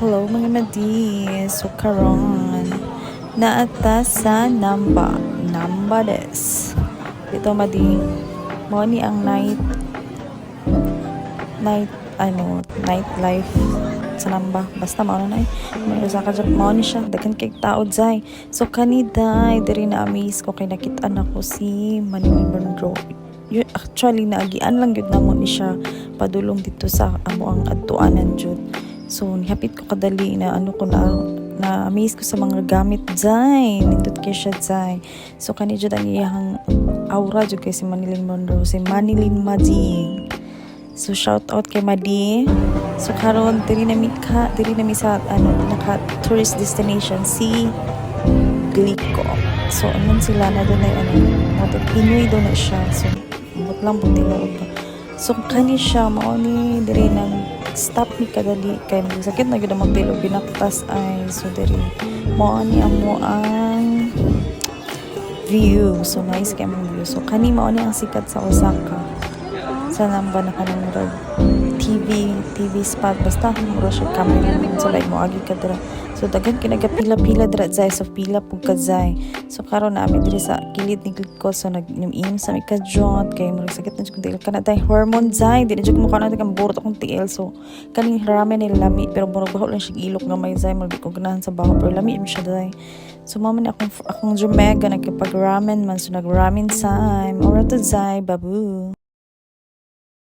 Hello mga madi. So karon naata sa Namba des. Dito madi mo ni ang night life sa Namba. Basta mao na may usa ka mo ni siya daghan kay tao jay. So kaniday diri na amaze ko kay nakita na ko si Manny Monroe. Actually naagian lang gyud namo ni siya padulong dito sa amo ang adtuanan jud. So, nihapit ko kadali na na-amaze ko sa mga gamit dyan. Nindot kay siya dyan. So, kani dyan ang iyang aura dyan kay si Manilyn Monroe. Si Manilyn Mading. So, shout out kay Madi. So, karon diri na mi sa, naka-tourist destination, si Glico. So, anon sila na doon ay, Pinoy doon na siya. So, lang po tinuod pa. So, kani siya, mauni diri ng stop ni kadali kay sakit na gyud ang magbilog binaktas ay so diri mo ani amo ang view. So nice kay ang view. So kani mao ni ang sikat sa Osaka sa Namba na kanang murag TV spot basta mura siya camera so like mo agi ka dira. So daghan kinagapila-pila dira jay so pila pug kadzay. So karon na diri sa kilid ni Glico so nag-inom sa mi ka jont kay murag sakit na jud ka na tay hormone jay di na jud mo kana kang burot akong TL. So kaning ramen ni lami pero murag baho lang siya ilok nga may jay murag ko ganahan sa baho pero lami mi siya jay. So mama ni akong Jumega nagkipag ramen man so nag ramen time ora to jay babu.